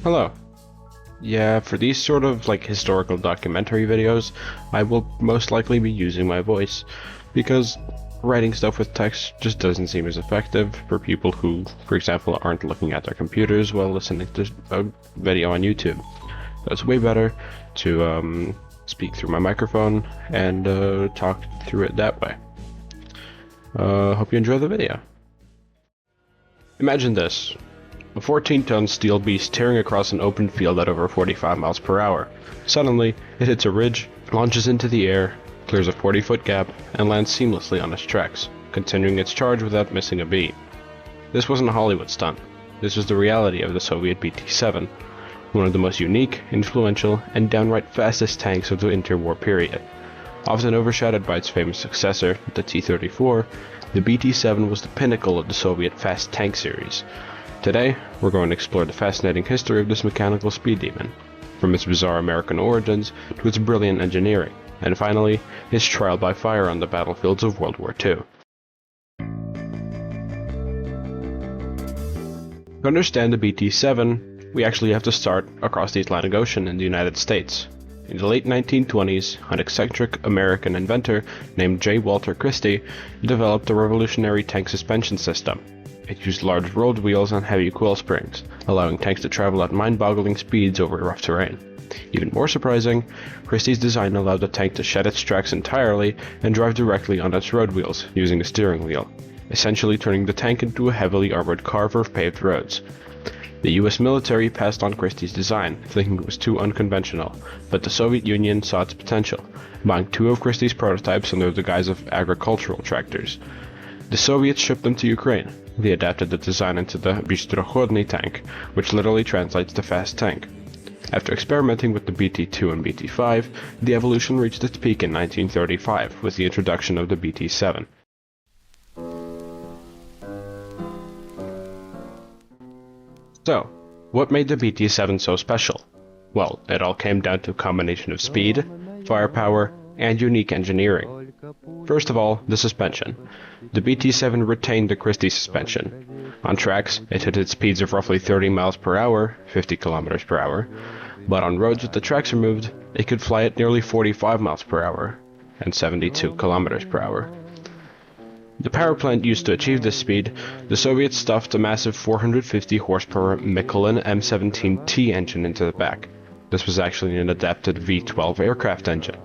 Hello. Yeah, for these sort of historical documentary videos, I will most likely be using my voice because writing stuff with text just doesn't seem as effective for people who, for example, aren't looking at their computers while listening to a video on YouTube. So it's way better to speak through my microphone and talk through it that way. Hope you enjoy the video. Imagine this. A 14-ton steel beast tearing across an open field at over 45 miles per hour. Suddenly, it hits a ridge, launches into the air, clears a 40-foot gap, and lands seamlessly on its tracks, continuing its charge without missing a beat. This wasn't a Hollywood stunt. This was the reality of the Soviet BT-7, one of the most unique, influential, and downright fastest tanks of the interwar period. Often overshadowed by its famous successor, the T-34, the BT-7 was the pinnacle of the Soviet fast tank series. Today, we're going to explore the fascinating history of this mechanical speed demon, from its bizarre American origins to its brilliant engineering, and finally, its trial by fire on the battlefields of World War II. To understand the BT-7, we actually have to start across the Atlantic Ocean in the United States. In the late 1920s, an eccentric American inventor named J. Walter Christie developed a revolutionary tank suspension system. It used large rolled wheels and heavy coil springs, allowing tanks to travel at mind-boggling speeds over rough terrain. Even more surprising, Christie's design allowed the tank to shed its tracks entirely and drive directly on its road wheels using a steering wheel, essentially turning the tank into a heavily armored car for paved roads. The US military passed on Christie's design, thinking it was too unconventional, but the Soviet Union saw its potential, buying two of Christie's prototypes under the guise of agricultural tractors. The Soviets shipped them to Ukraine. They adapted the design into the Bystrochodny tank, which literally translates to fast tank. After experimenting with the BT-2 and BT-5, the evolution reached its peak in 1935 with the introduction of the BT-7. So, what made the BT-7 so special? Well, it all came down to a combination of speed, firepower, and unique engineering. First of all, the suspension. The BT-7 retained the Christie suspension. On tracks, it hit its speeds of roughly 30 miles per hour, 50 kilometers per hour, but on roads with the tracks removed, it could fly at nearly 45 miles per hour, and 72 kilometers per hour. The power plant used to achieve this speed, the Soviets stuffed a massive 450 horsepower Mikulin M17T engine into the back. This was actually an adapted V-12 aircraft engine.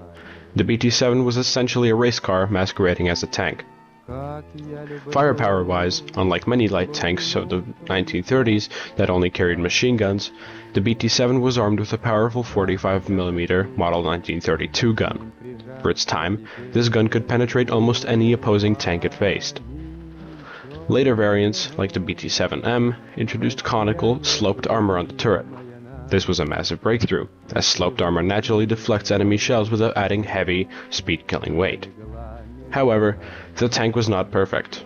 The BT-7 was essentially a race car masquerading as a tank. Firepower-wise, unlike many light tanks of the 1930s that only carried machine guns, the BT-7 was armed with a powerful 45mm Model 1932 gun. For its time, this gun could penetrate almost any opposing tank it faced. Later variants, like the BT-7M, introduced conical, sloped armor on the turret. This was a massive breakthrough, as sloped armor naturally deflects enemy shells without adding heavy, speed-killing weight. However, the tank was not perfect.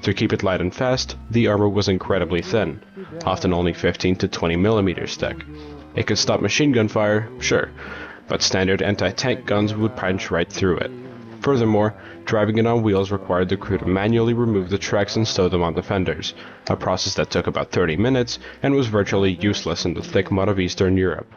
To keep it light and fast, the armor was incredibly thin, often only 15 to 20 millimeters thick. It could stop machine gun fire, sure, but standard anti-tank guns would punch right through it. Furthermore, driving it on wheels required the crew to manually remove the tracks and stow them on the fenders, a process that took about 30 minutes and was virtually useless in the thick mud of Eastern Europe.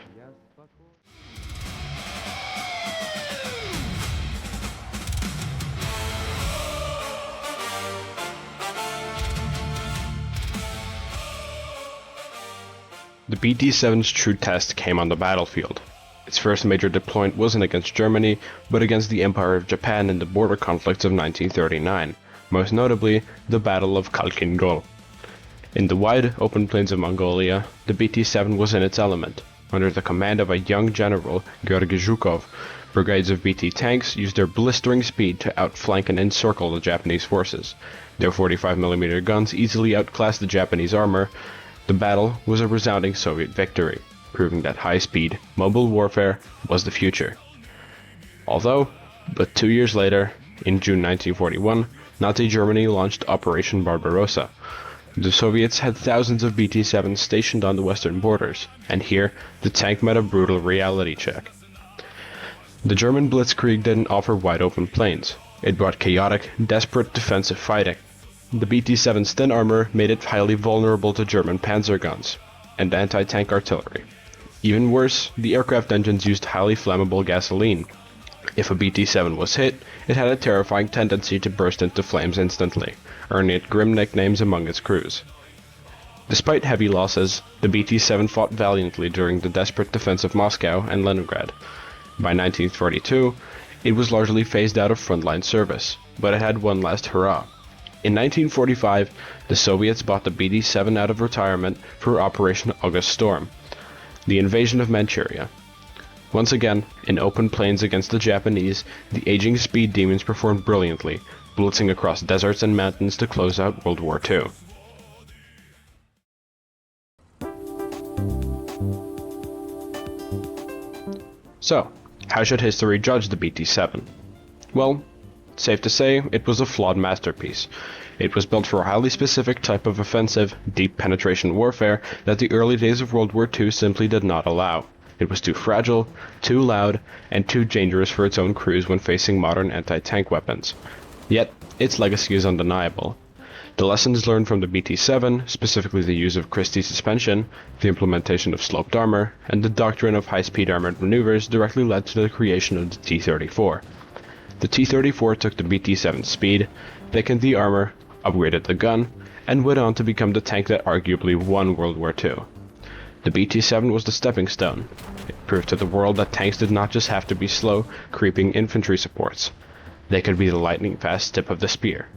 The BT-7's true test came on the battlefield. Its first major deployment wasn't against Germany, but against the Empire of Japan in the border conflicts of 1939, most notably the Battle of Khalkhin Gol. In the wide, open plains of Mongolia, the BT-7 was in its element. Under the command of a young general, Georgy Zhukov, brigades of BT tanks used their blistering speed to outflank and encircle the Japanese forces. Their 45mm guns easily outclassed the Japanese armor. The battle was a resounding Soviet victory, proving that high-speed, mobile warfare was the future. Although, but 2 years later, in June 1941, Nazi Germany launched Operation Barbarossa. The Soviets had thousands of BT-7s stationed on the western borders, and here, the tank met a brutal reality check. The German blitzkrieg didn't offer wide-open plains. It brought chaotic, desperate defensive fighting. The BT-7's thin armor made it highly vulnerable to German panzer guns. and anti-tank artillery. Even worse, the aircraft engines used highly flammable gasoline. If a BT-7 was hit, it had a terrifying tendency to burst into flames instantly, earning it grim nicknames among its crews. Despite heavy losses, the BT-7 fought valiantly during the desperate defense of Moscow and Leningrad. By 1942, it was largely phased out of frontline service, but it had one last hurrah. In 1945, the Soviets bought the BT-7 out of retirement for Operation August Storm, the invasion of Manchuria. Once again, in open plains against the Japanese, the aging speed demons performed brilliantly, blitzing across deserts and mountains to close out World War II. So, how should history judge the BT-7? Well, safe to say, it was a flawed masterpiece. It was built for a highly specific type of offensive, deep penetration warfare that the early days of World War II simply did not allow. It was too fragile, too loud, and too dangerous for its own crews when facing modern anti-tank weapons. Yet, its legacy is undeniable. The lessons learned from the BT-7, specifically the use of Christie suspension, the implementation of sloped armor, and the doctrine of high-speed armored maneuvers directly led to the creation of the T-34. The T-34 took the BT-7's speed, thickened the armor, upgraded the gun, and went on to become the tank that arguably won World War II. The BT-7 was the stepping stone. It proved to the world that tanks did not just have to be slow, creeping infantry supports. They could be the lightning-fast tip of the spear.